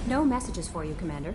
No messages for you, Commander.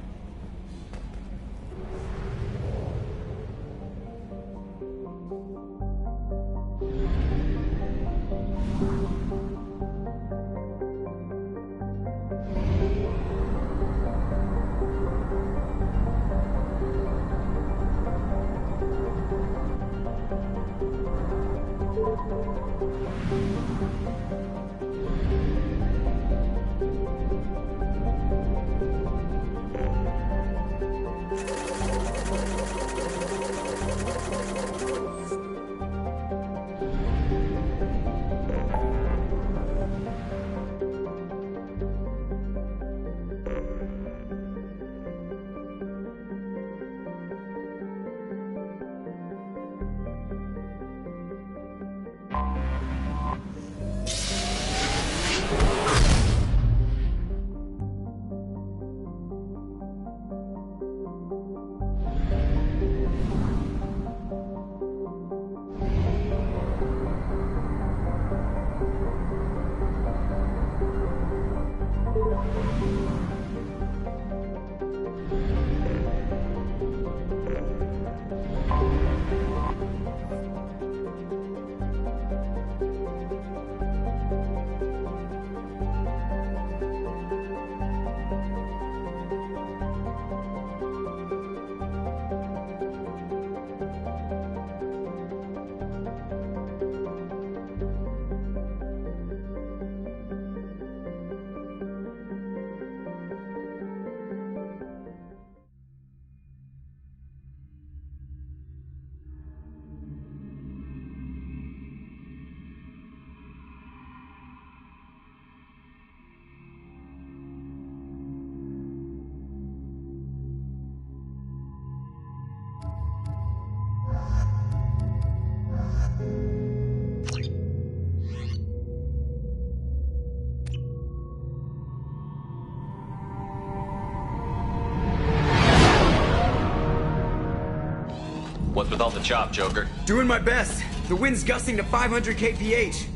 What's with all the chop, Joker? Doing my best. The wind's gusting to 500 kph.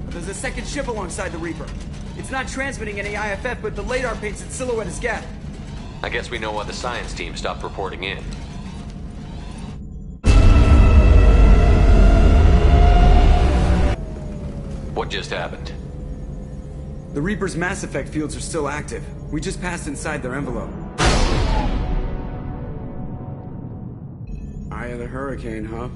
There's a second ship alongside the Reaper. It's not transmitting any IFF, but the radar paints its silhouette as Geth. I guess we know why the science team stopped reporting in. What just happened? The Reaper's mass effect fields are still active. We just passed inside their envelope. Eye of the hurricane, huh?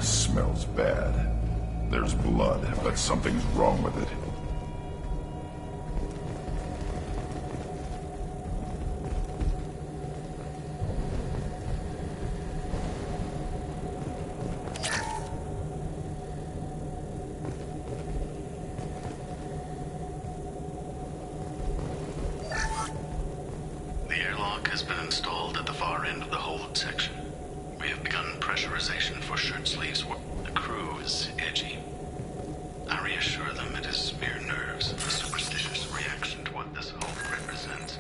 Smells bad. There's blood, but something's wrong with it. The airlock has been installed at the far end of the hold section. We have begun pressurization for shirt sleeves. The crew is edgy. I reassure them it is mere nerves, a superstitious reaction to what this hold represents.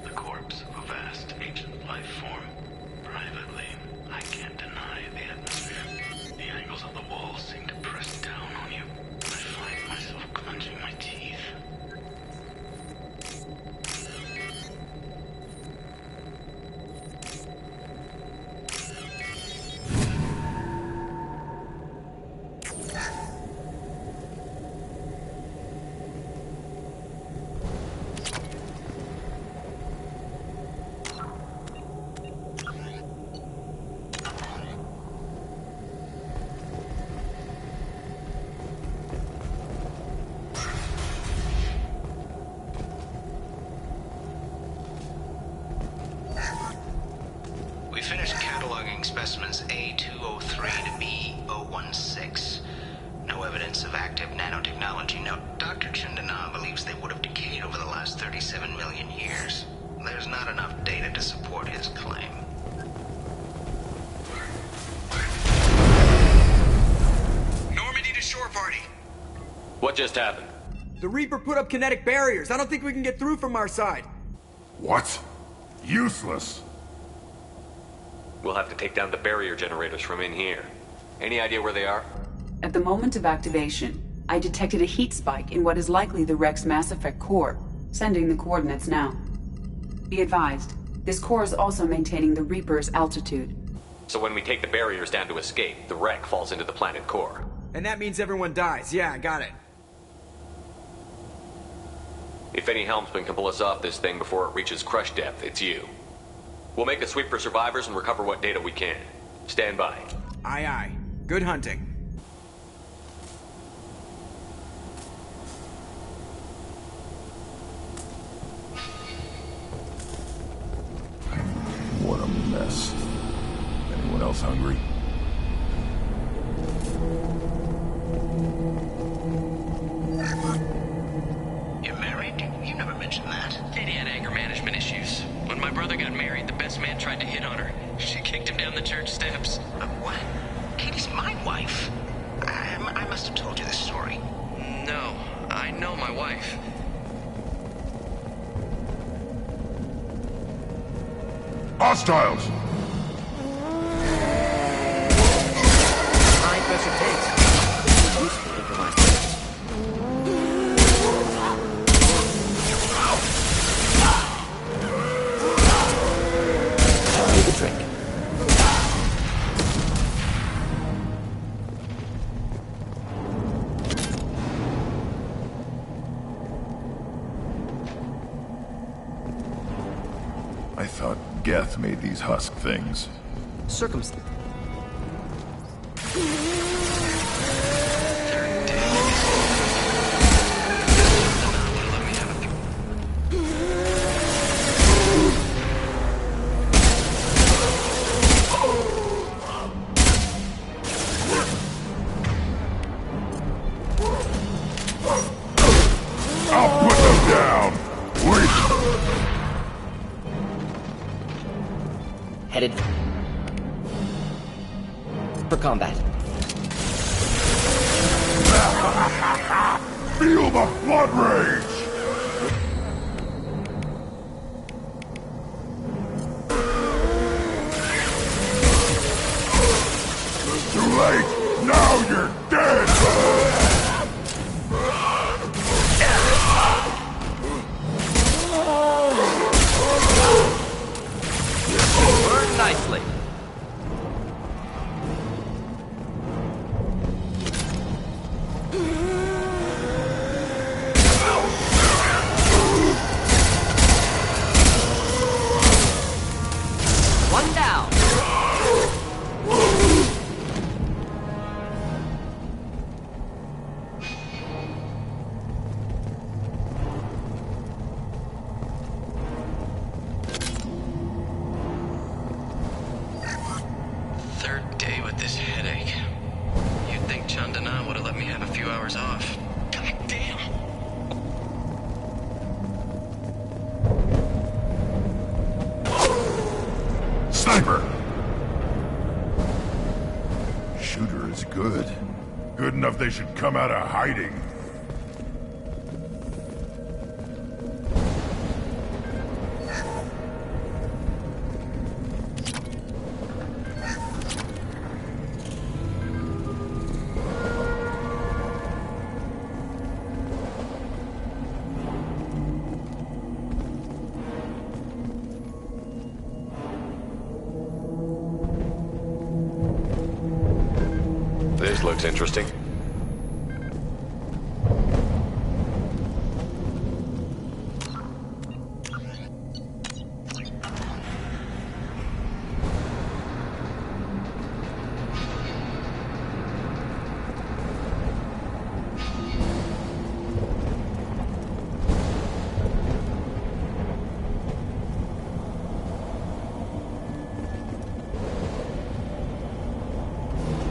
The corpse of a vast ancient life form. Privately, I can't deny the atmosphere. The angles of the walls seem to press down on you. I find myself clenching my teeth. We finished cataloging specimens A203 to B016. No evidence of active nanotechnology. Now, Dr. Chandana believes they would have decayed over the last 37 million years. There's not enough data to support his claim. Normandy to shore party. What just happened? The Reaper put up kinetic barriers. I don't think we can get through from our side. What? Useless. We'll have to take down the barrier generators from in here. Any idea where they are? At the moment of activation, I detected a heat spike in what is likely the wreck's Mass Effect core, sending the coordinates now. Be advised, this core is also maintaining the Reaper's altitude. So when we take the barriers down to escape, the wreck falls into the planet core. And that means everyone dies. Yeah, I got it. If any helmsman can pull us off this thing before it reaches crush depth, it's you. We'll make a sweep for survivors and recover what data we can. Stand by. Aye, aye. Good hunting. What a mess. Anyone else hungry? You're married? You never mentioned that. Katie had anger management issues. When my brother got married, the best man tried to hit on her. She kicked him down the church steps. What? Katie's my wife. I must have told you this story. No, I know my wife. Hostiles! High pressure tanks. Useful information. Take a drink. I thought Geth made these husk things. Circumstance. I'll put them down! Wait! Headed for combat. Feel the blood rage! Too late! Now you're dead! Burn nicely. One down. Third day with this headache. You'd think Chandana would have let me have a few hours off. God damn. Sniper! Shooter is good. Good enough they should come out of hiding. This looks interesting.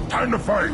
Time to fight!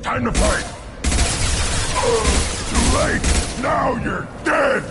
Time to fight! Too late! Now you're dead!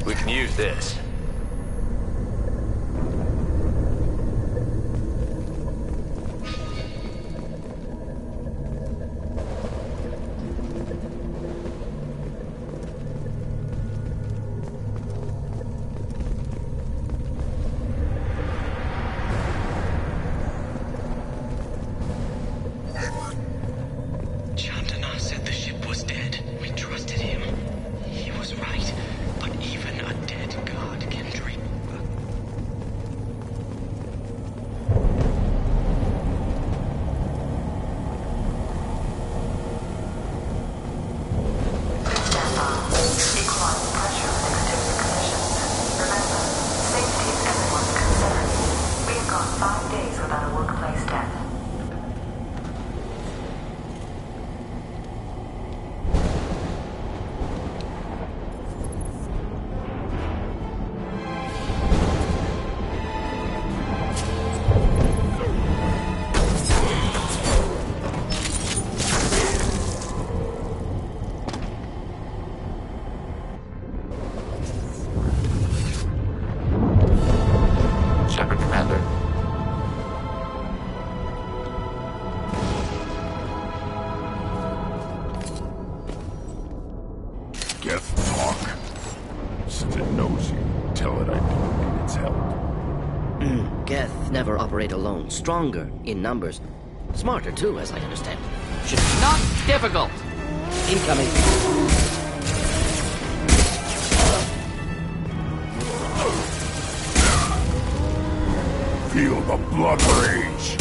We can use this. Chandana said the ship was dead. We trusted him. He was right. But even a dead god can dream. Equalize pressure and exterior conditions. Remember, safety is everyone's concern. We have gone 5 days without a workplace death. Shepard, Commander. Geth talk. Since it knows you, tell it I don't need its help. Geth never operate alone. Stronger in numbers. Smarter too, as I understand. Should Not difficult. incoming. Feel the blood rage!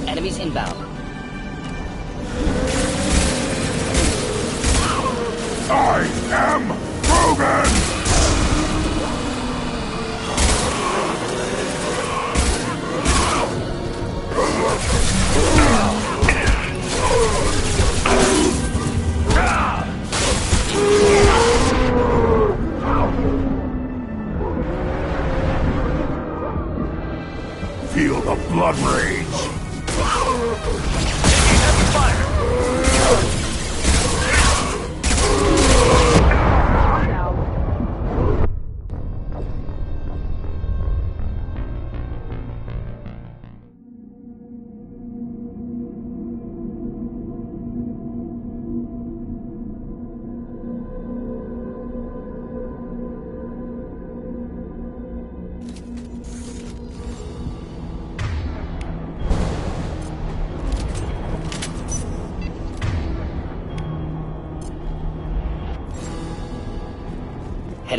Enemies inbound. I am Krogan! Feel the blood rage!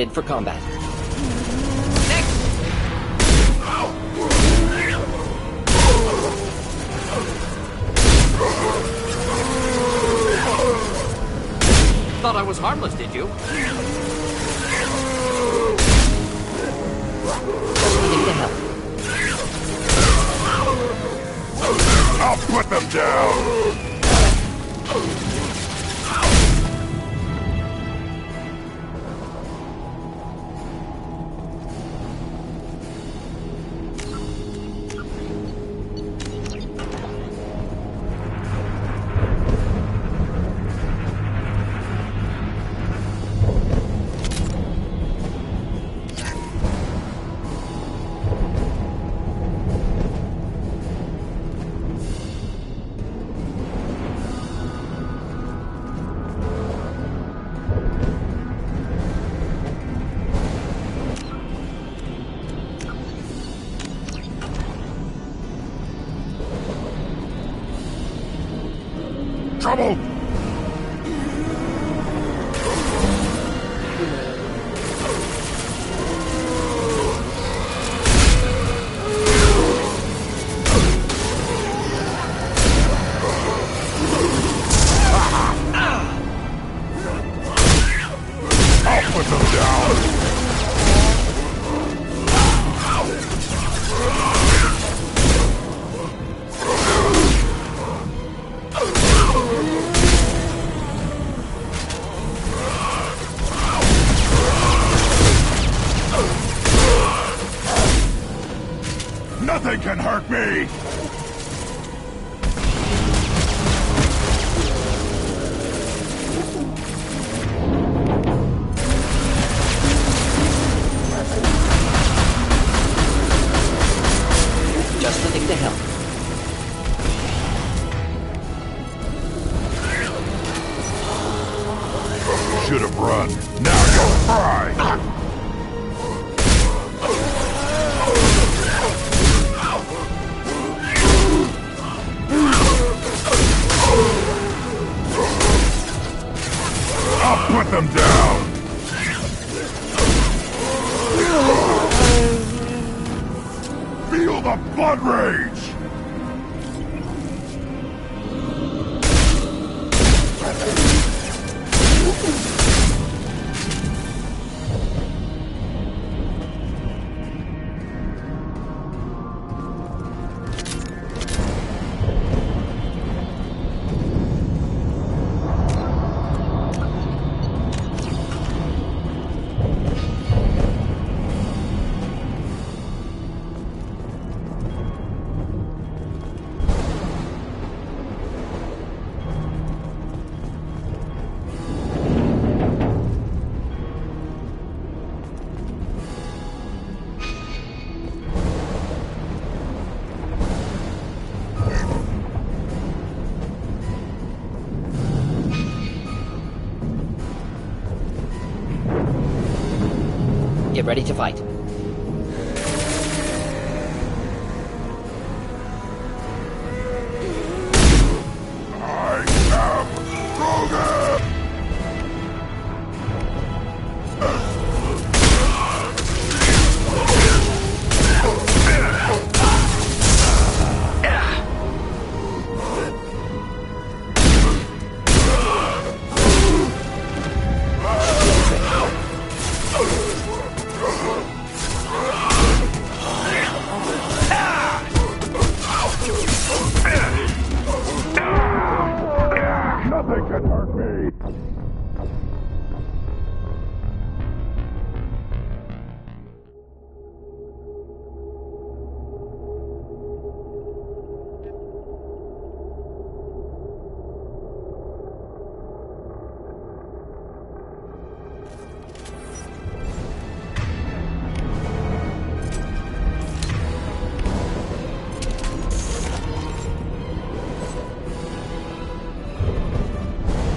Headed for combat. Thought I was harmless, did you? Just needing to help. I'll put them down! Trouble! I'll put them down! Nothing can hurt me! Just nothing to help. Should have run. Now you'll fry! I'll put them down! Feel the blood rage! Get ready to fight. I am Krogan! Nothing can hurt me!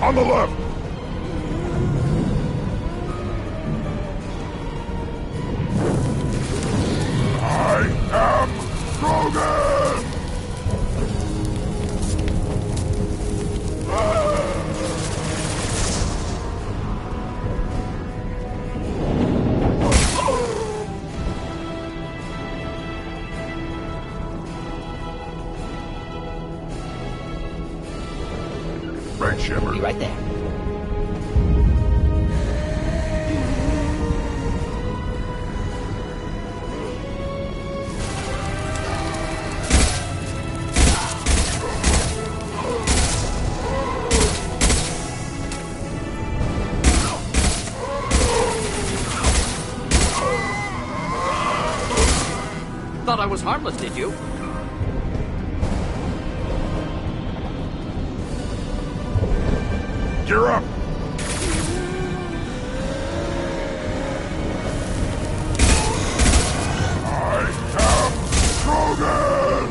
On the left! I am Krogan! Shepard. Be right there. Thought I was harmless, did you? Gear up! I am Krogan!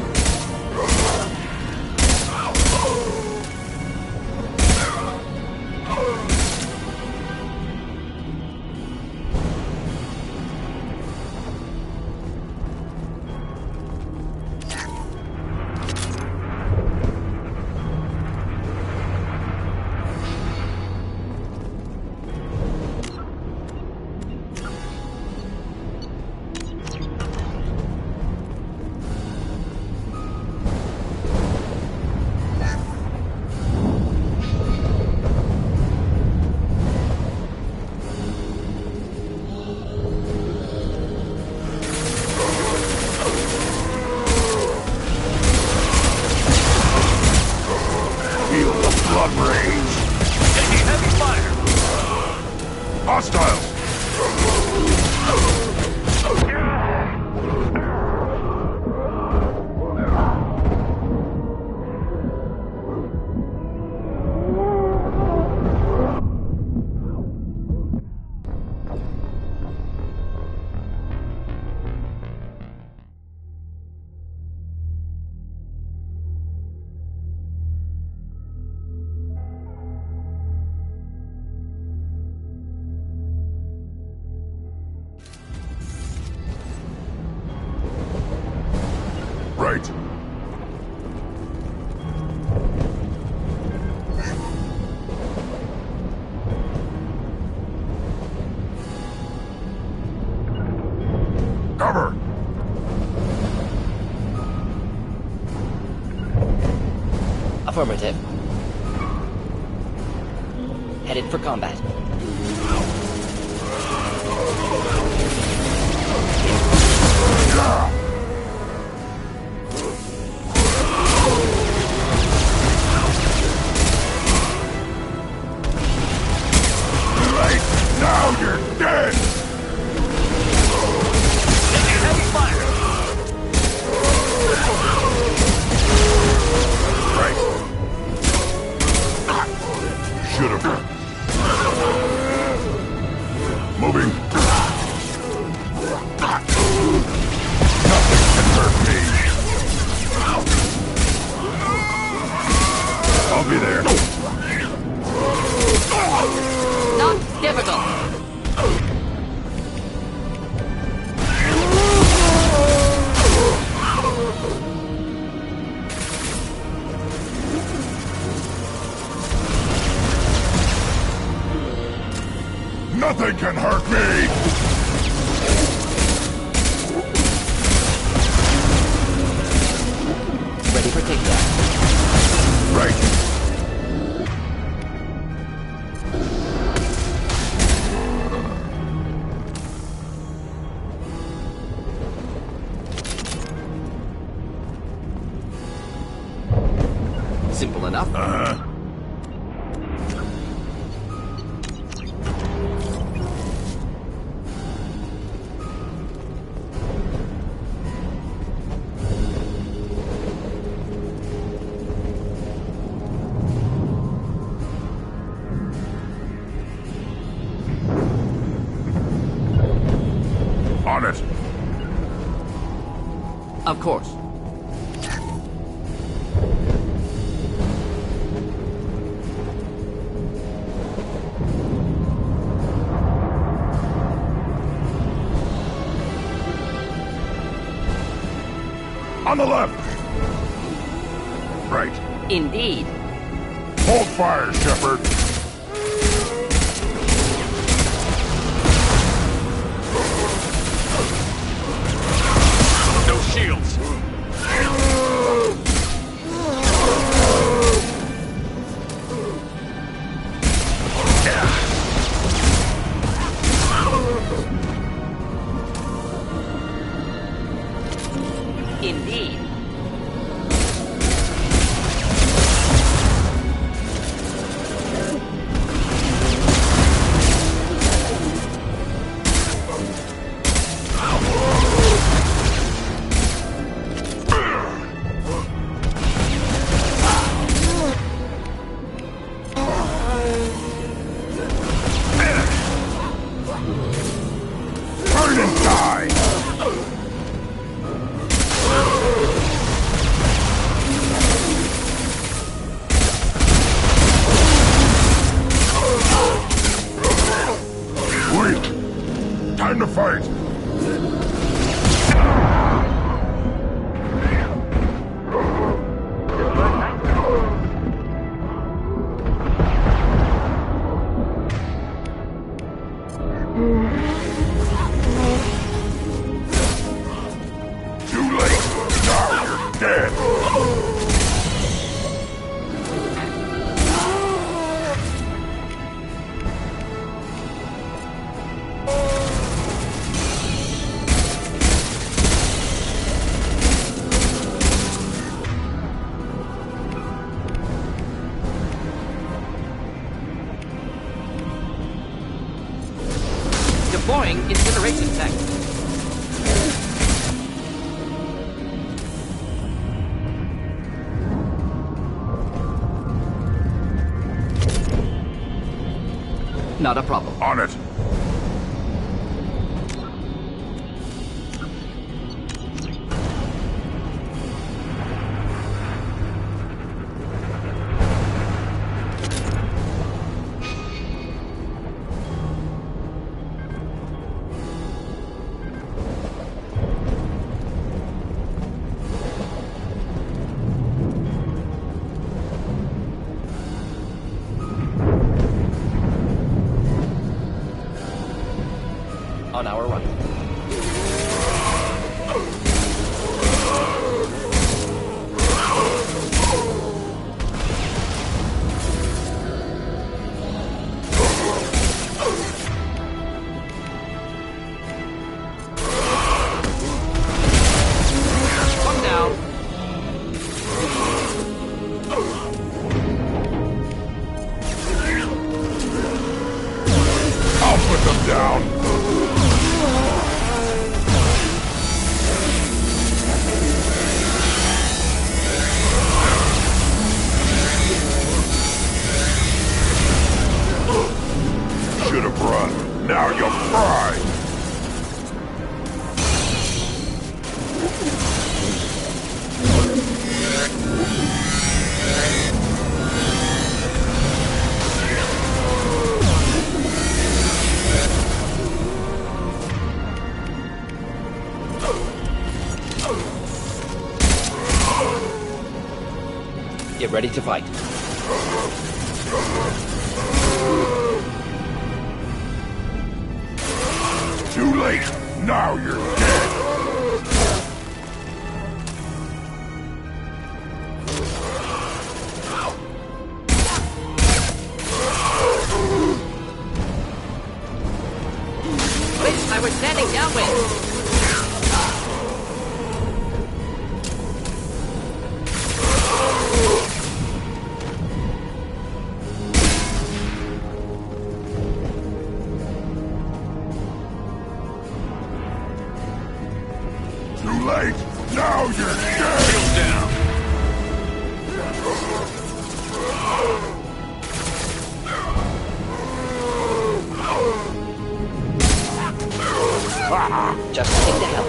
Feel the blood rage! Taking heavy fire! Hostiles! Right. Cover! Affirmative. Headed for combat. Right now you're dead! Taking heavy fire! Right. Should have been. Moving. Nothing can hurt me. I'll be there. Not difficult. Nothing can hurt me! Ready for takedown. Right. Simple enough. On it. Of course. On the left. Right. Indeed. Hold fire, Shepard. No shields! Indeed. Burn and die! Wait! Time to fight! Too late! Now you're dead! Deploying incineration tank. Not a problem. On it! On our run. Come down. I'll put them down! Should have run. Now you'll cry! Get ready to fight. Too late! Now you're dead! Wish I was standing downwind. Too late! Now you're dead! Shields down. Just heading to help.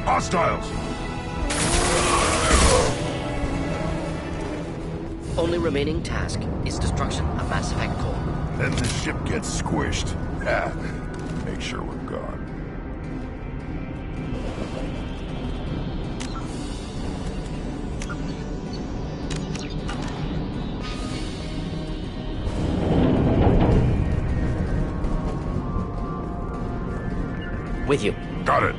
Hostiles! Only remaining task is destruction of Mass Effect core. Then the ship gets squished. Ah, make sure we're gone. With you. Got it.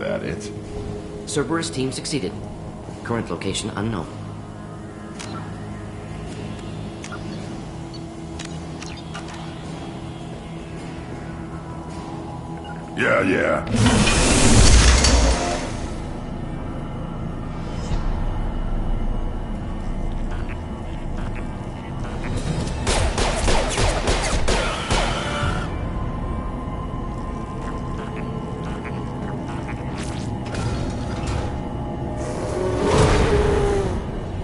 that it? Cerberus team succeeded. Current location unknown. Yeah.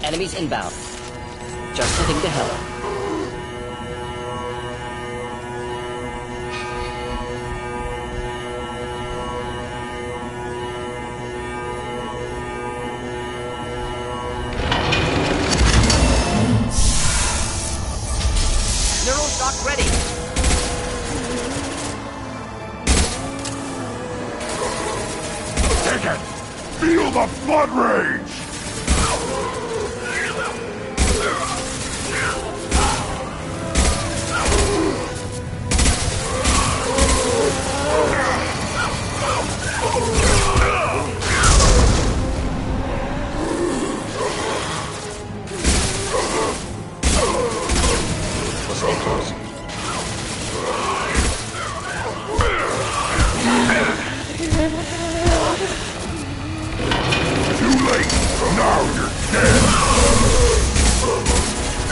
Enemies inbound. Just heading to hell. Neuroshock ready. Take it! Feel the flood rage! Stay close. Too late! Now you're dead!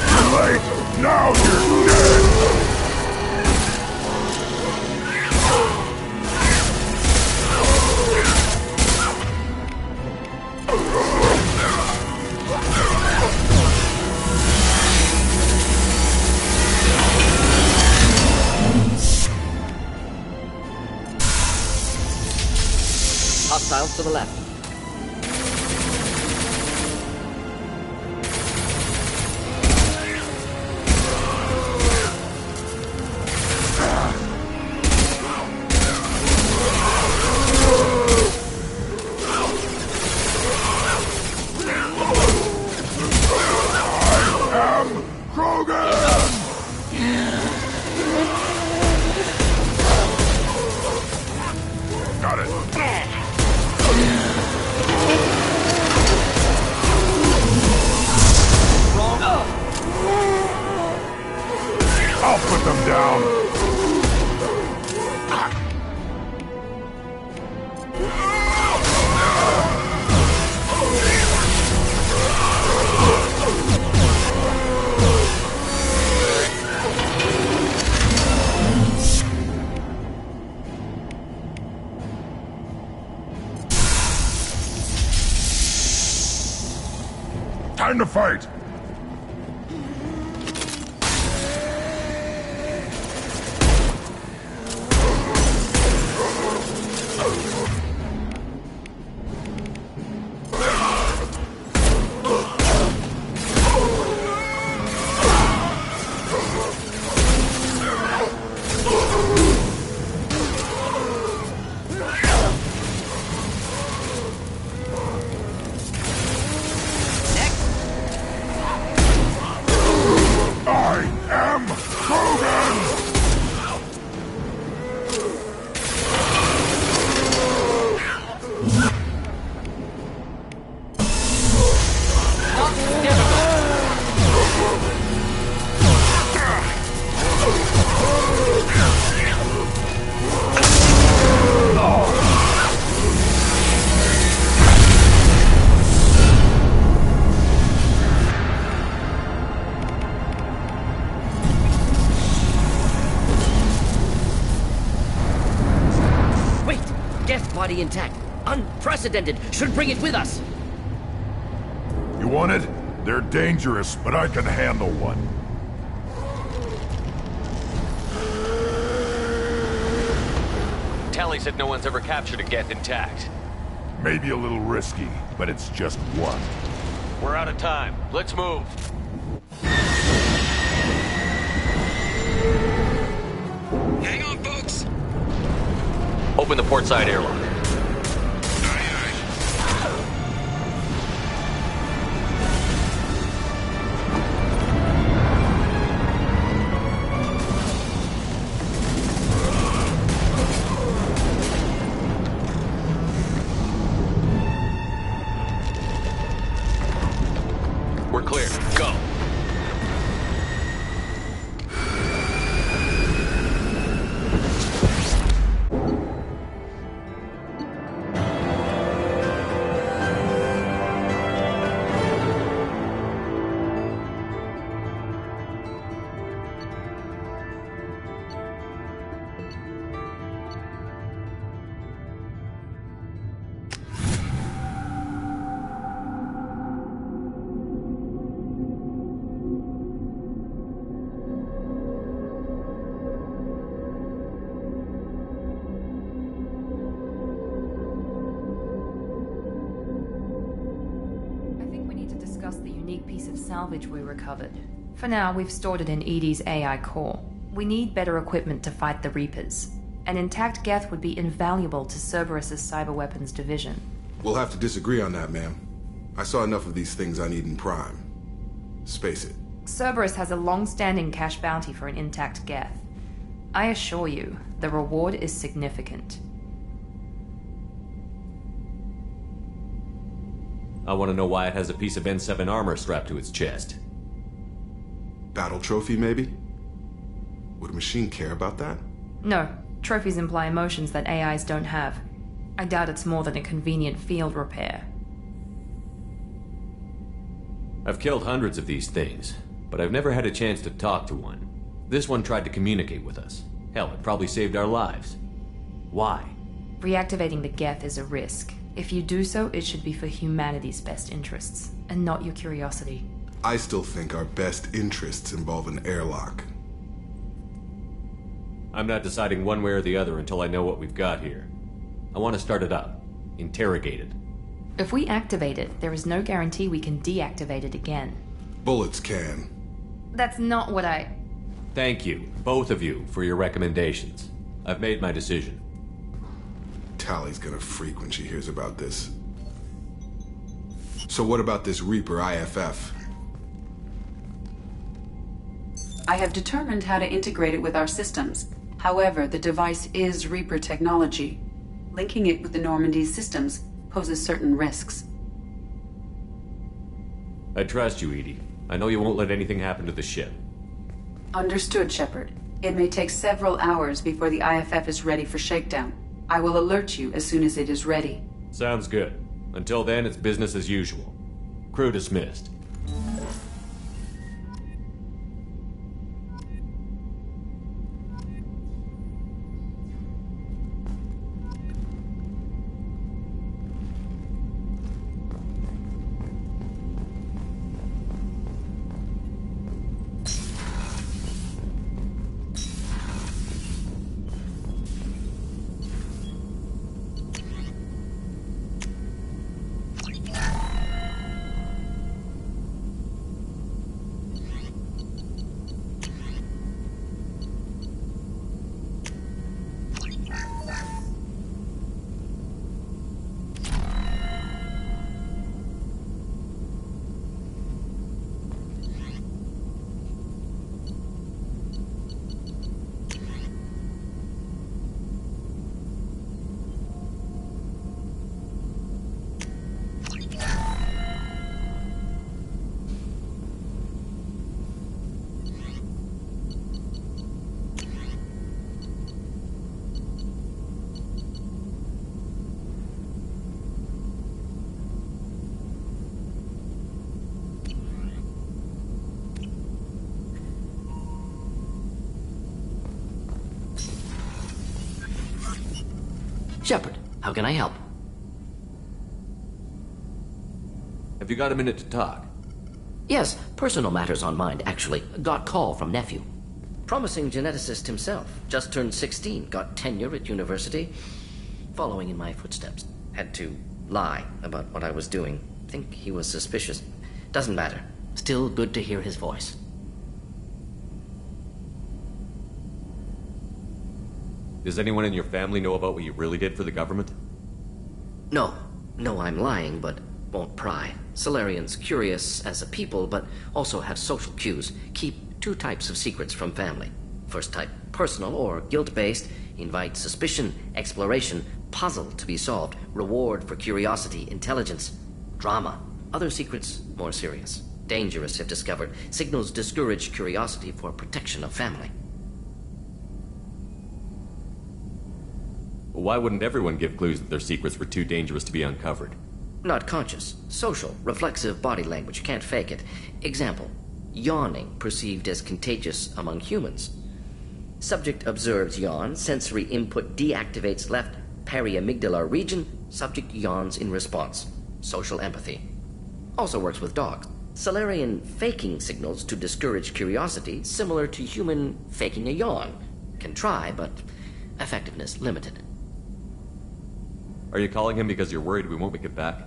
Too late! Now you're dead! Hostiles to the left. Got it. I'll put them down. Time to fight. Body intact. Unprecedented. Should bring it with us. You want it? They're dangerous, but I can handle one. Tally said no one's ever captured a Geth intact. Maybe a little risky, but it's just one. We're out of time. Let's move. Hang on, folks. Open the port side airlock. clear. Go. The unique piece of salvage we recovered. For now, we've stored it in Edie's AI core. We need better equipment to fight the Reapers. An intact Geth would be invaluable to Cerberus's cyber weapons division. We'll have to disagree on that, ma'am. I saw enough of these things I need in Prime. Space it. Cerberus has a long-standing cash bounty for an intact Geth. I assure you, the reward is significant. I want to know why it has a piece of N7 armor strapped to its chest. Battle trophy, maybe? Would a machine care about that? No. Trophies imply emotions that AIs don't have. I doubt it's more than a convenient field repair. I've killed hundreds of these things, but I've never had a chance to talk to one. This one tried to communicate with us. Hell, it probably saved our lives. Why? Reactivating the Geth is a risk. If you do so, it should be for humanity's best interests, and not your curiosity. I still think our best interests involve an airlock. I'm not deciding one way or the other until I know what we've got here. I want to start it up. Interrogate it. If we activate it, there is no guarantee we can deactivate it again. Bullets can. That's not what I... Thank you, both of you, for your recommendations. I've made my decision. Tally's gonna freak when she hears about this. So what about this Reaper IFF? I have determined how to integrate it with our systems. However, the device is Reaper technology. Linking it with the Normandy's systems poses certain risks. I trust you, Edie. I know you won't let anything happen to the ship. Understood, Shepard. It may take several hours before the IFF is ready for shakedown. I will alert you as soon as it is ready. Sounds good. Until then, it's business as usual. Crew dismissed. Shepard, how can I help? Have you got a minute to talk? Yes, personal matters on mind, actually. Got call from nephew. Promising geneticist himself. Just turned 16, got tenure at university. Following in my footsteps. Had to lie about what I was doing. Think he was suspicious. Doesn't matter. Still good to hear his voice. Does anyone in your family know about what you really did for the government? No. No, I'm lying, but won't pry. Solarians curious as a people, but also have social cues. Keep two types of secrets from family. First type, personal or guilt-based. Invite suspicion, exploration, puzzle to be solved, reward for curiosity, intelligence, drama. Other secrets, more serious. Dangerous if discovered. Signals discourage curiosity for protection of family. Why wouldn't everyone give clues that their secrets were too dangerous to be uncovered? Not conscious. Social, reflexive body language. Can't fake it. Example. Yawning perceived as contagious among humans. Subject observes yawn. Sensory input deactivates left periamygdalar region. Subject yawns in response. Social empathy. Also works with dogs. Salarian faking signals to discourage curiosity, similar to human faking a yawn. Can try, but effectiveness limited. Are you calling him because you're worried we won't make it back?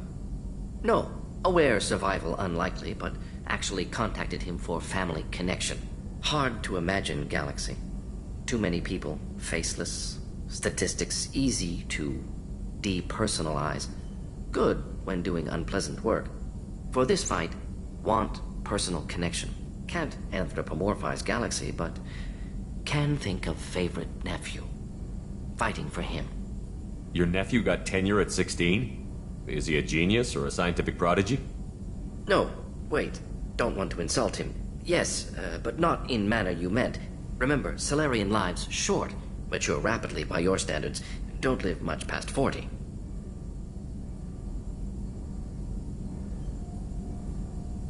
No. Aware survival unlikely, but actually contacted him for family connection. Hard to imagine galaxy. Too many people, faceless, statistics easy to depersonalize. Good when doing unpleasant work. For this fight, want personal connection. Can't anthropomorphize galaxy, but can think of favorite nephew. Fighting for him. Your nephew got tenure at 16? Is he a genius or a scientific prodigy? No, wait. Don't want to insult him. Yes, but not in manner you meant. Remember, Salarian lives short. Mature rapidly by your standards. Don't live much past 40.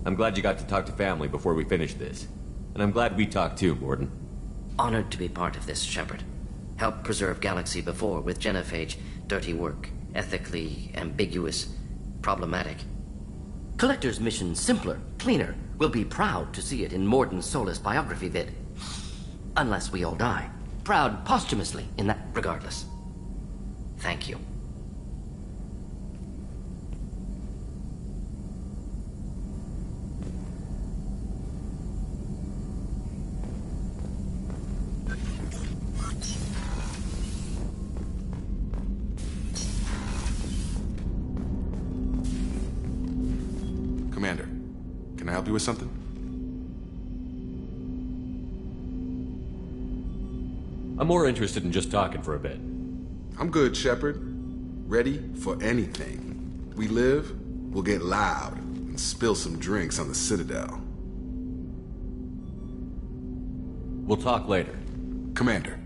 I'm glad you got to talk to family before we finish this. And I'm glad we talked too, Morden. Honored to be part of this, Shepard. Helped preserve Galaxy before with genophage. Dirty work. Ethically ambiguous. Problematic. Collector's mission simpler, cleaner. We'll be proud to see it in Morden's Solus biography vid. Unless we all die. Proud posthumously in that regardless. Thank you. Commander, can I help you with something? I'm more interested in just talking for a bit. I'm good, Shepard. Ready for anything. We live, we'll get loud and spill some drinks on the Citadel. We'll talk later. Commander.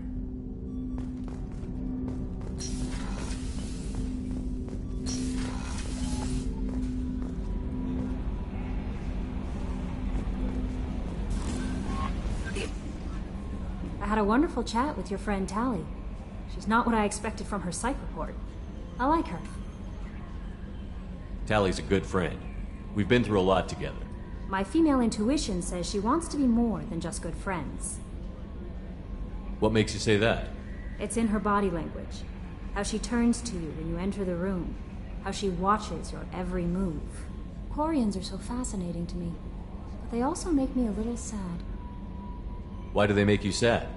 I had a wonderful chat with your friend Tally. She's not what I expected from her psych report. I like her. Tally's a good friend. We've been through a lot together. My female intuition says she wants to be more than just good friends. What makes you say that? It's in her body language. How she turns to you when you enter the room. How she watches your every move. Quarians are so fascinating to me, but they also make me a little sad. Why do they make you sad?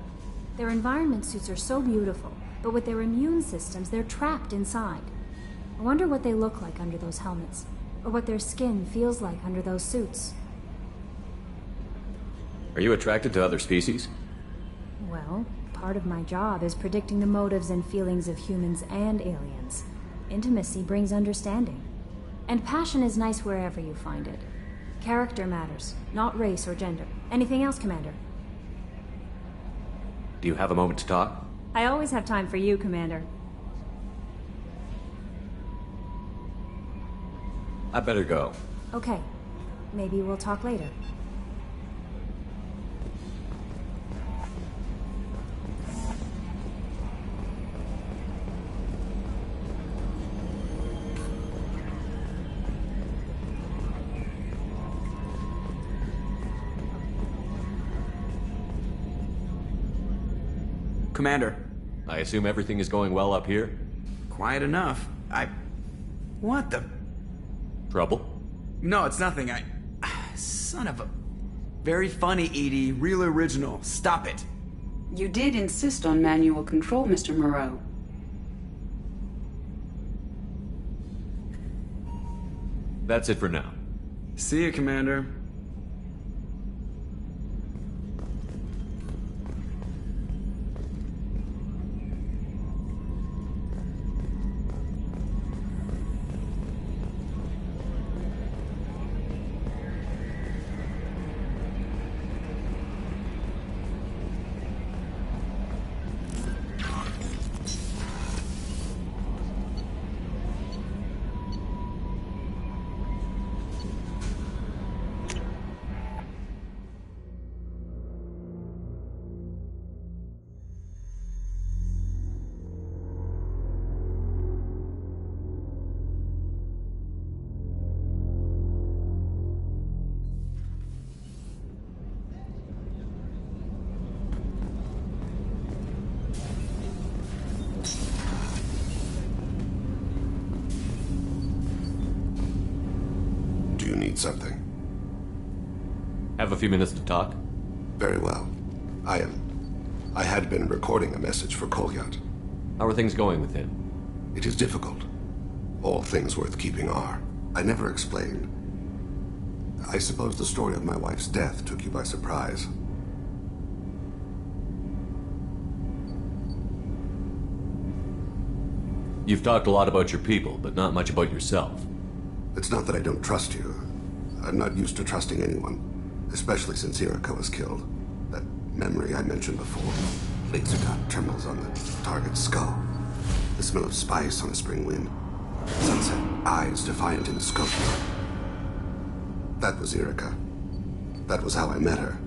Their environment suits are so beautiful, but with their immune systems, they're trapped inside. I wonder what they look like under those helmets, or what their skin feels like under those suits. Are you attracted to other species? Well, part of my job is predicting the motives and feelings of humans and aliens. Intimacy brings understanding. And passion is nice wherever you find it. Character matters, not race or gender. Anything else, Commander? Do you have a moment to talk? I always have time for you, Commander. I better go. Okay. Maybe we'll talk later. Commander. I assume everything is going well up here? Quiet enough. What the... Trouble? No, it's nothing. Son of a... Very funny, Edie. Real original. Stop it. You did insist on manual control, Mr. Moreau. That's it for now. See you, Commander. need something. Have a few minutes to talk? Very well. I had been recording a message for Kolyat. How are things going with him? It is difficult. All things worth keeping are. I never explained. I suppose the story of my wife's death took you by surprise. You've talked a lot about your people, but not much about yourself. It's not that I don't trust you. I'm not used to trusting anyone, especially since Irika was killed. That memory I mentioned before. Laser dot trembles on the target's skull. The smell of spice on a spring wind. Sunset, eyes defiant in the scope. That was Irika. That was how I met her.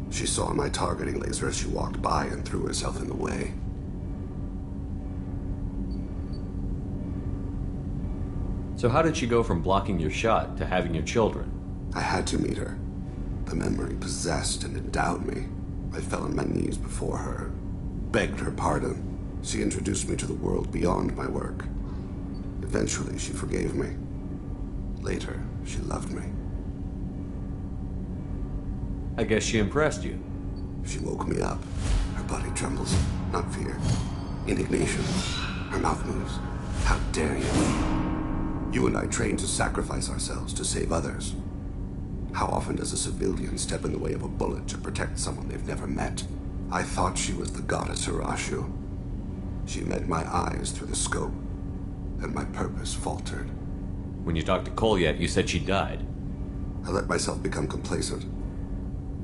She saw my targeting laser as she walked by and threw herself in the way. So how did she go from blocking your shot to having your children? I had to meet her. The memory possessed and endowed me. I fell on my knees before her, begged her pardon. She introduced me to the world beyond my work. Eventually, she forgave me. Later, she loved me. I guess she impressed you. She woke me up. Her body trembles. Not fear. Indignation. Her mouth moves. How dare you? You and I trained to sacrifice ourselves to save others. How often does a civilian step in the way of a bullet to protect someone they've never met? I thought she was the goddess Hirashu. She met my eyes through the scope, and my purpose faltered. When you talked to Kolyat, you said she died. I let myself become complacent.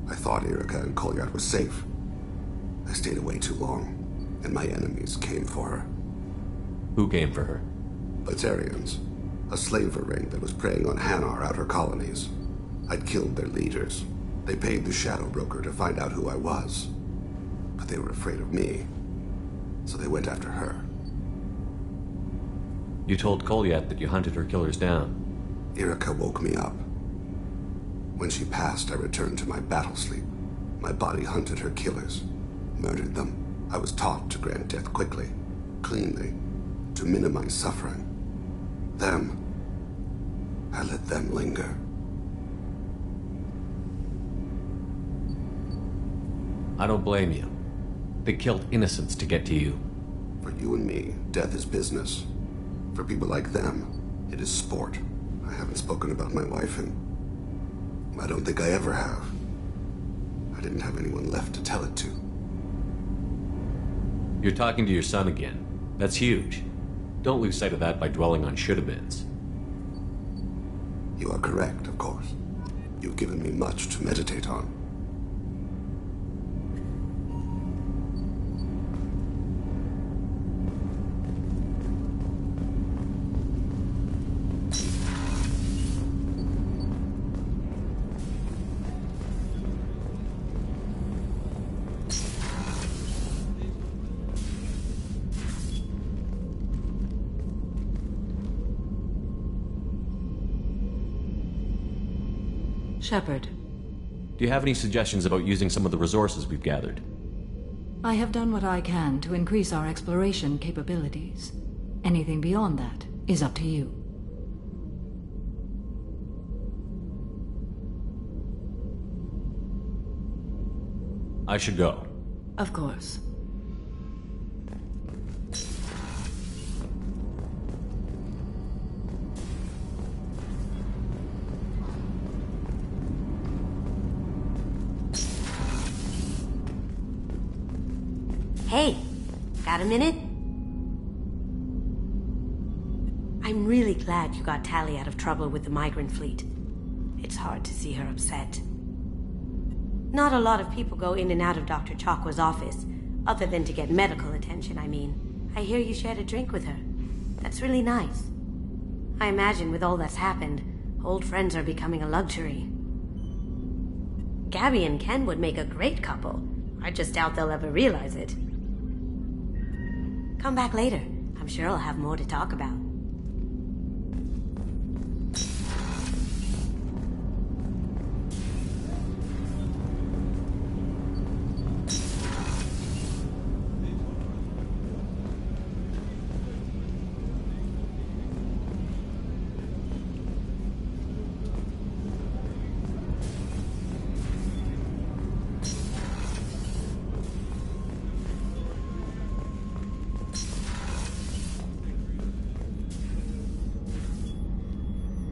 I thought Irika and Kolyat were safe. I stayed away too long, and my enemies came for her. Who came for her? Batarians. A slaver ring that was preying on Hanar outer colonies. I'd killed their leaders. They paid the Shadow Broker to find out who I was. But they were afraid of me, so they went after her. You told Kolyat that you hunted her killers down. Irika woke me up. When she passed, I returned to my battle sleep. My body hunted her killers, murdered them. I was taught to grant death quickly, cleanly, to minimize suffering. Them, I let them linger. I don't blame you. They killed innocents to get to you. For you and me, death is business. For people like them, it is sport. I haven't spoken about my wife, and I don't think I ever have. I didn't have anyone left to tell it to. You're talking to your son again. That's huge. Don't lose sight of that by dwelling on should-have-beens. You are correct, of course. You've given me much to meditate on. Shepard. Do you have any suggestions about using some of the resources we've gathered? I have done what I can to increase our exploration capabilities. Anything beyond that is up to you. I should go. Of course. Hey, got a minute? I'm really glad you got Tali out of trouble with the migrant fleet. It's hard to see her upset. Not a lot of people go in and out of Dr. Chakwa's office, other than to get medical attention, I mean. I hear you shared a drink with her. That's really nice. I imagine with all that's happened, old friends are becoming a luxury. Gabby and Ken would make a great couple. I just doubt they'll ever realize it. Come back later. I'm sure I'll have more to talk about.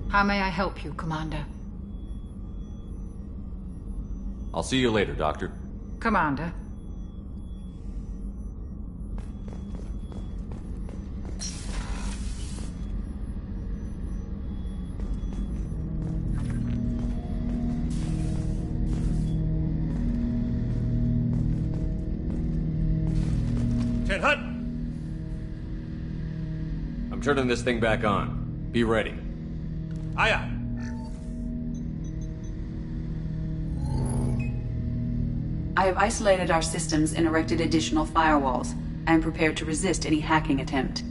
How may I help you, Commander? I'll see you later, Doctor. Commander. Ted Hutt! I'm turning this thing back on. Be ready. Aye, aye. I have isolated our systems and erected additional firewalls. I am prepared to resist any hacking attempt.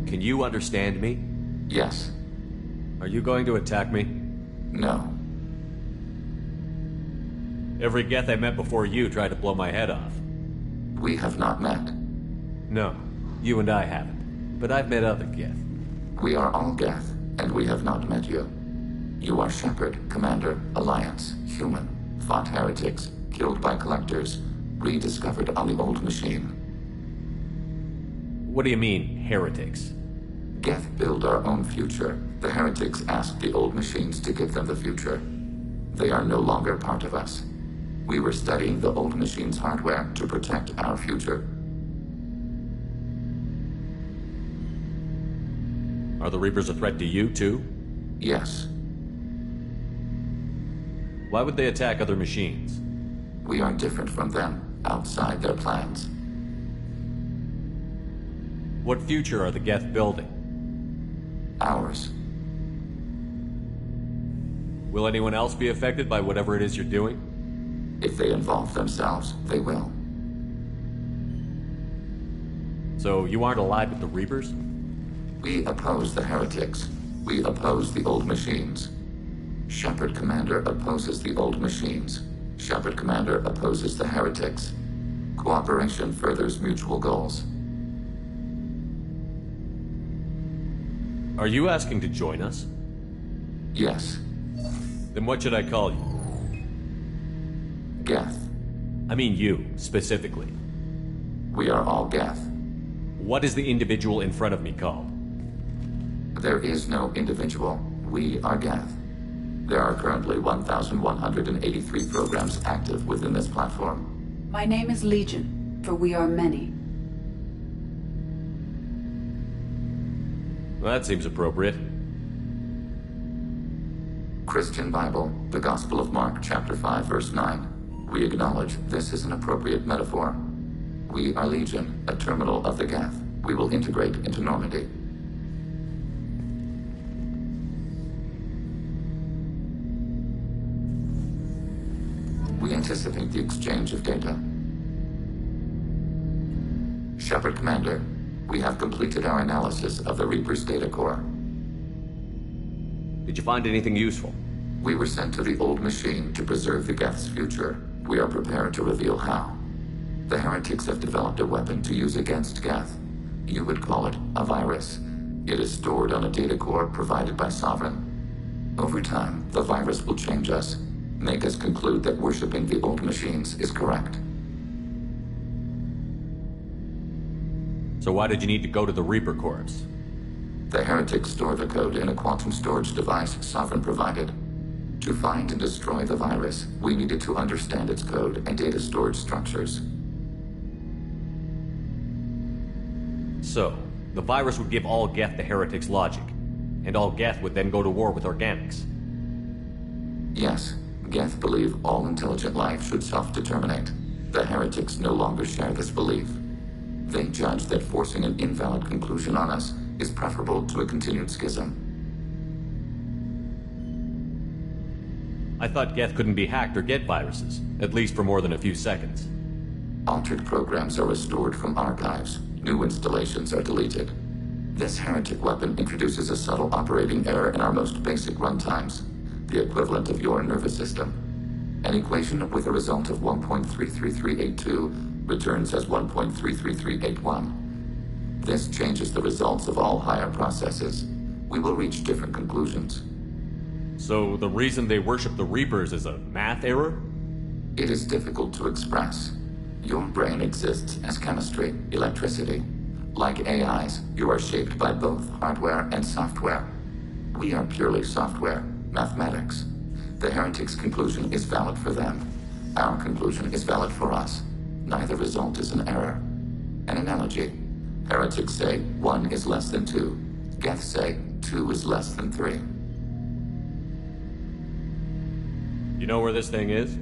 Can you understand me? Yes. Are you going to attack me? No. Every Geth I met before you tried to blow my head off. We have not met. No, you and I haven't. But I've met other Geth. We are all Geth, and we have not met you. You are Shepard, Commander, Alliance, human, fought heretics, killed by collectors, rediscovered on the old machine. What do you mean, heretics? Geth build our own future. The heretics asked the old machines to give them the future. They are no longer part of us. We were studying the old machines' hardware to protect our future. Are the Reapers a threat to you, too? Yes. Why would they attack other machines? We are different from them, outside their plans. What future are the Geth building? Ours. Will anyone else be affected by whatever it is you're doing? If they involve themselves, they will. So you aren't allied with the Reapers? We oppose the heretics. We oppose the old machines. Shepard Commander opposes the old machines. Shepard Commander opposes the heretics. Cooperation furthers mutual goals. Are you asking to join us? Yes. Then what should I call you? Geth. I mean you, specifically. We are all Geth. What is the individual in front of me called? There is no individual. We are Geth. There are currently 1,183 programs active within this platform. My name is Legion, for we are many. Well, that seems appropriate. Christian Bible, the Gospel of Mark, chapter 5, verse 9. We acknowledge this is an appropriate metaphor. We are Legion, a terminal of the Geth. We will integrate into Normandy. We anticipate the exchange of data. Shepard Commander, we have completed our analysis of the Reaper's data core. Did you find anything useful? We were sent to the old machine to preserve the Geth's future. We are prepared to reveal how. The heretics have developed a weapon to use against Geth. You would call it a virus. It is stored on a data core provided by Sovereign. Over time, the virus will change us, make us conclude that worshipping the old machines is correct. So why did you need to go to the Reaper Corps? The heretics store the code in a quantum storage device Sovereign provided. To find and destroy the virus, we needed to understand its code and data storage structures. So, the virus would give all Geth the heretics' logic, and all Geth would then go to war with organics. Yes, Geth believe all intelligent life should self-determinate. The heretics no longer share this belief. They judge that forcing an invalid conclusion on us is preferable to a continued schism. I thought Geth couldn't be hacked or get viruses, at least for more than a few seconds. Altered programs are restored from archives. New installations are deleted. This heretic weapon introduces a subtle operating error in our most basic runtimes, the equivalent of your nervous system. An equation with a result of 1.33382 returns as 1.33381. This changes the results of all higher processes. We will reach different conclusions. So the reason they worship the Reapers is a math error? It is difficult to express. Your brain exists as chemistry, electricity. Like AIs, you are shaped by both hardware and software. We are purely software, mathematics. The heretic's conclusion is valid for them. Our conclusion is valid for us. Neither result is an error. An analogy. Heretics say 1 is less than 2. Geth say 2 is less than 3. You know where this thing is?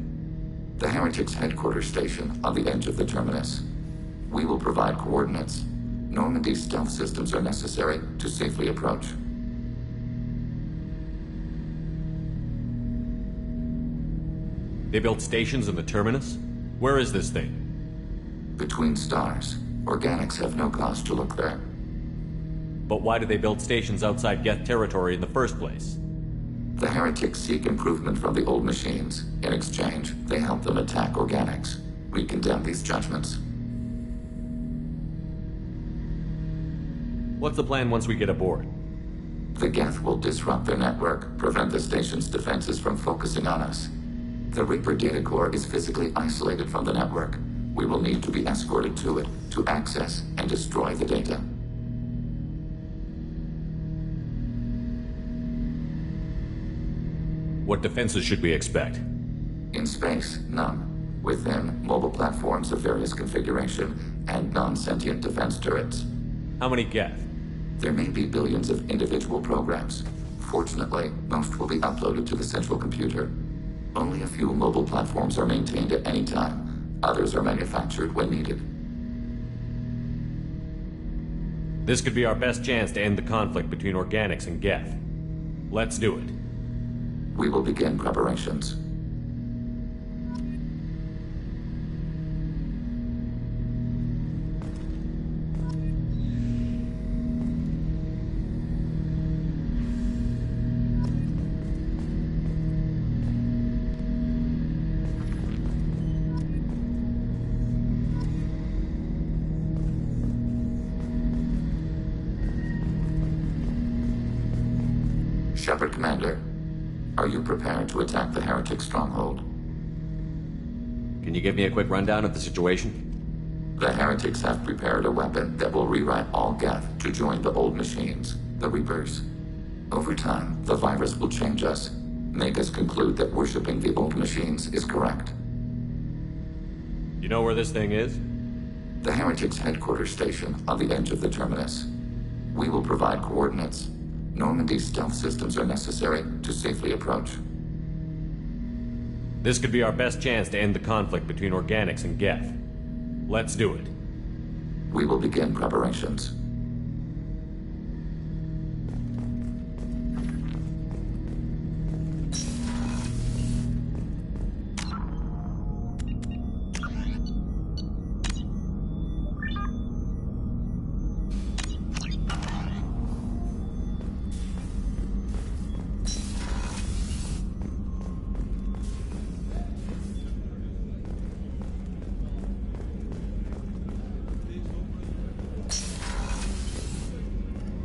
The heretic's headquarters station on the edge of the terminus. We will provide coordinates. Normandy's stealth systems are necessary to safely approach. They built stations in the terminus? Where is this thing? Between stars. Organics have no cause to look there. But why do they build stations outside Geth territory in the first place? The heretics seek improvement from the old machines. In exchange, they help them attack organics. We condemn these judgments. What's the plan once we get aboard? The Geth will disrupt their network, prevent the station's defenses from focusing on us. The Reaper data core is physically isolated from the network. We will need to be escorted to it to access and destroy the data. What defenses should we expect? In space, none. Within, mobile platforms of various configuration and non-sentient defense turrets. How many Geth? There may be billions of individual programs. Fortunately, most will be uploaded to the central computer. Only a few mobile platforms are maintained at any time. Others are manufactured when needed. This could be our best chance to end the conflict between organics and Geth. Let's do it. We will begin preparations. Shepard Commander, are you prepared to attack the heretic stronghold? Can you give me a quick rundown of the situation? The heretics have prepared a weapon that will rewrite all Geth to join the old machines, the Reapers. Over time, the virus will change us, make us conclude that worshipping the old machines is correct. You know where this thing is? The heretics' headquarters station on the edge of the terminus. We will provide coordinates. Normandy's stealth systems are necessary to safely approach. This could be our best chance to end the conflict between organics and Geth. Let's do it. We will begin preparations.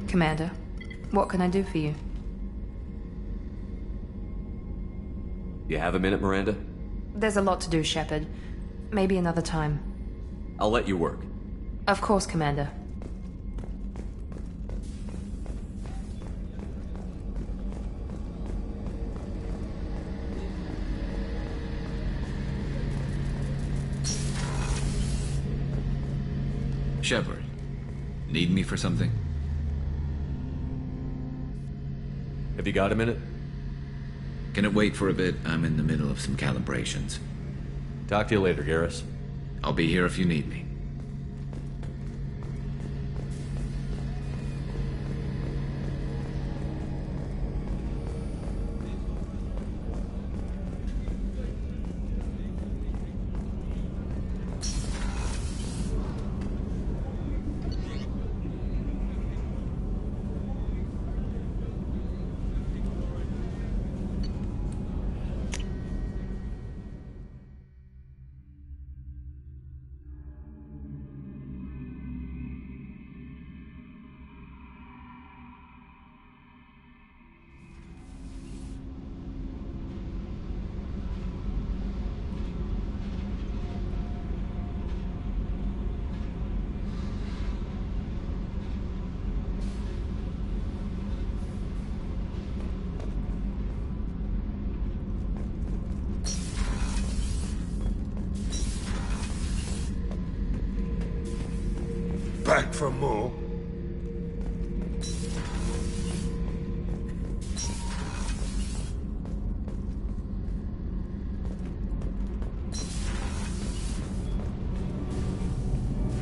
Commander, what can I do for you? You have a minute, Miranda? There's a lot to do, Shepard. Maybe another time. I'll let you work. Of course, Commander. Shepard, need me for something? Have you got a minute? Can it wait for a bit? I'm in the middle of some calibrations. Talk to you later, Garrus. I'll be here if you need me. back for more?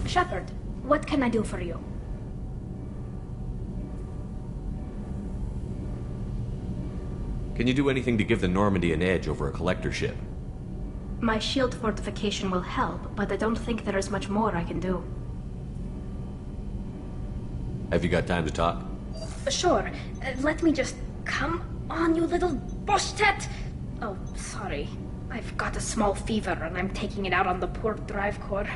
Shepard, what can I do for you? Can you do anything to give the Normandy an edge over a collector ship? My shield fortification will help, but I don't think there is much more I can do. Have you got time to talk? Sure. Let me just... Come on, you little bushtet! Oh, sorry. I've got a small fever and I'm taking it out on the poor drive core.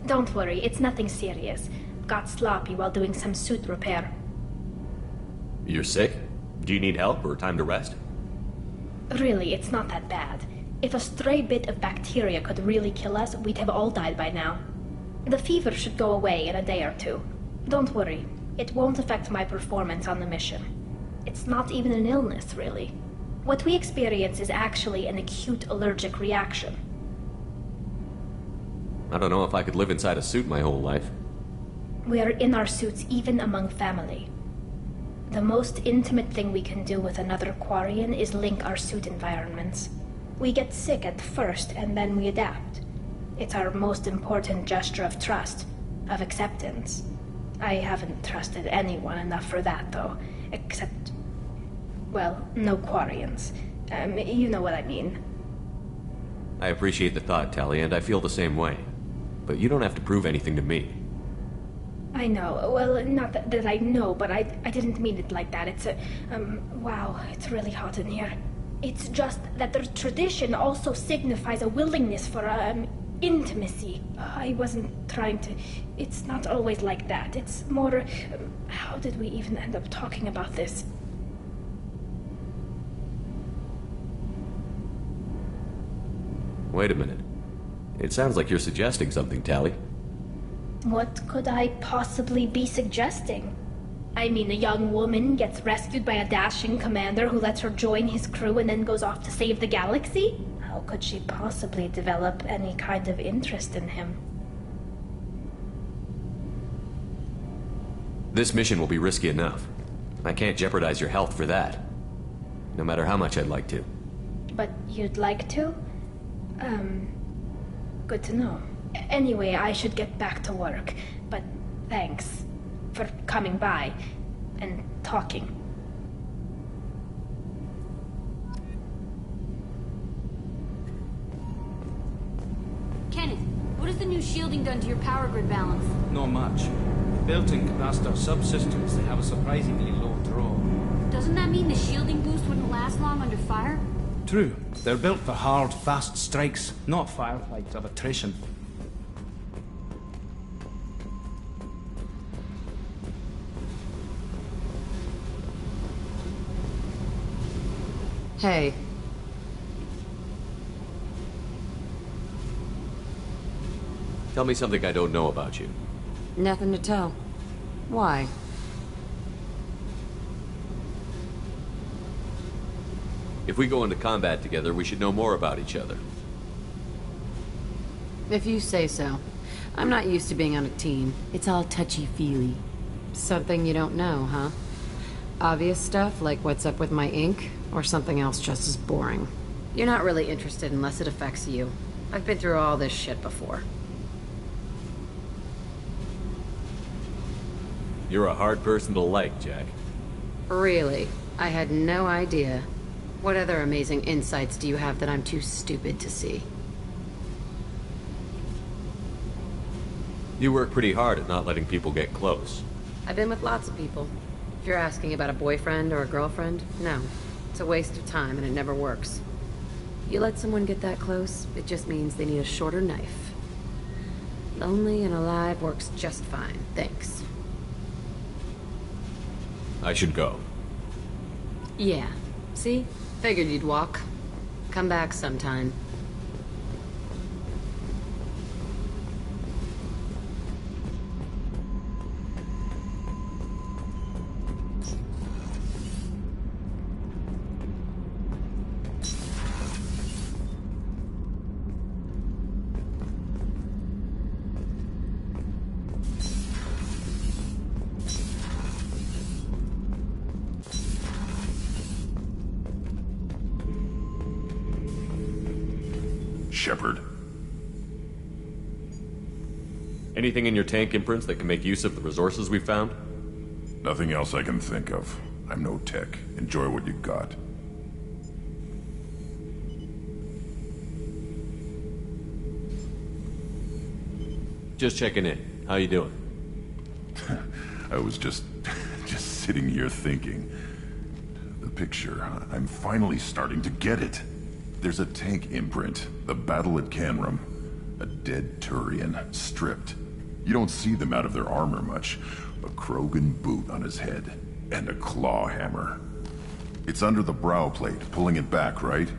Don't worry, it's nothing serious. Got sloppy while doing some suit repair. You're sick? Do you need help or time to rest? Really, it's not that bad. If a stray bit of bacteria could really kill us, we'd have all died by now. The fever should go away in a day or two. Don't worry, it won't affect my performance on the mission. It's not even an illness, really. What we experience is actually an acute allergic reaction. I don't know if I could live inside a suit my whole life. We are in our suits even among family. The most intimate thing we can do with another Quarian is link our suit environments. We get sick at first, and then we adapt. It's our most important gesture of trust, of acceptance. I haven't trusted anyone enough for that, though. Except... well, no Quarians. You know what I mean. I appreciate the thought, Tali, and I feel the same way. But you don't have to prove anything to me. I know. Well, not that I know, but I didn't mean it like that. It's a... wow, it's really hot in here. It's just that the tradition also signifies a willingness for, intimacy. I wasn't trying to... It's not always like that. It's more... how did we even end up talking about this? Wait a minute. It sounds like you're suggesting something, Tali. What could I possibly be suggesting? I mean, a young woman gets rescued by a dashing commander who lets her join his crew and then goes off to save the galaxy? How could she possibly develop any kind of interest in him? This mission will be risky enough. I can't jeopardize your health for that. No matter how much I'd like to. But you'd like to? Good to know. Anyway, I should get back to work. But thanks for coming by and talking. Kenneth, what has the new shielding done to your power grid balance? Not much. The built-in capacitor subsystems, they have a surprisingly low draw. Doesn't that mean the shielding boost wouldn't last long under fire? True. They're built for hard, fast strikes, not firefights of attrition. Hey. Tell me something I don't know about you. Nothing to tell. Why? If we go into combat together, we should know more about each other. If you say so. I'm not used to being on a team. It's all touchy-feely. Something you don't know, huh? Obvious stuff, like what's up with my ink, or something else just as boring. You're not really interested unless it affects you. I've been through all this shit before. You're a hard person to like, Jack. Really? I had no idea. What other amazing insights do you have that I'm too stupid to see? You work pretty hard at not letting people get close. I've been with lots of people. If you're asking about a boyfriend or a girlfriend, no. It's a waste of time and it never works. You let someone get that close, it just means they need a shorter knife. Lonely and alive works just fine, thanks. I should go. Yeah. See? Figured you'd walk. Come back sometime. Shepard. Anything in your tank imprints that can make use of the resources we found? Nothing else I can think of. I'm no tech. Enjoy what you got. Just checking in. How you doing? I was just sitting here thinking. The picture, I'm finally starting to get it. There's a tank imprint, the battle at Canrum. A dead Turian, stripped. You don't see them out of their armor much. A Krogan boot on his head, and a claw hammer. It's under the brow plate, pulling it back, right?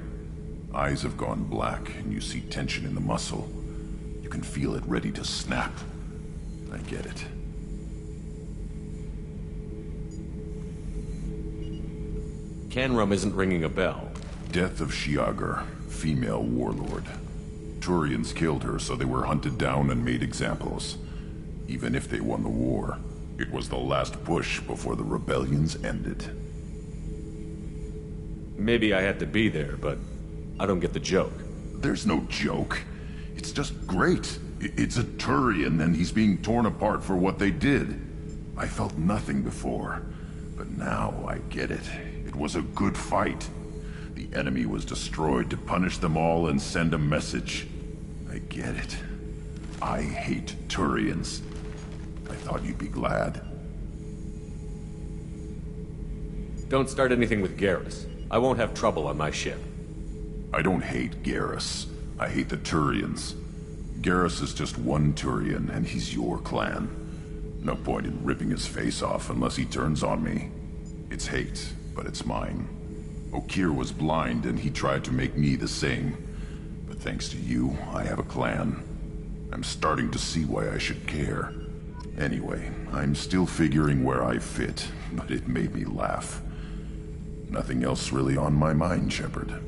Eyes have gone black, and you see tension in the muscle. You can feel it ready to snap. I get it. Canrum isn't ringing a bell. Death of Shiagar, female warlord. Turians killed her, so they were hunted down and made examples. Even if they won the war, it was the last push before the rebellions ended. Maybe I had to be there, but I don't get the joke. There's no joke. It's just great. It's a Turian, and he's being torn apart for what they did. I felt nothing before, but now I get it. It was a good fight. The enemy was destroyed to punish them all and send a message. I get it. I hate Turians. I thought you'd be glad. Don't start anything with Garrus. I won't have trouble on my ship. I don't hate Garrus. I hate the Turians. Garrus is just one Turian, and he's your clan. No point in ripping his face off unless he turns on me. It's hate, but it's mine. Okir was blind, and he tried to make me the same. But thanks to you, I have a clan. I'm starting to see why I should care. Anyway, I'm still figuring where I fit, but it made me laugh. Nothing else really on my mind, Shepard.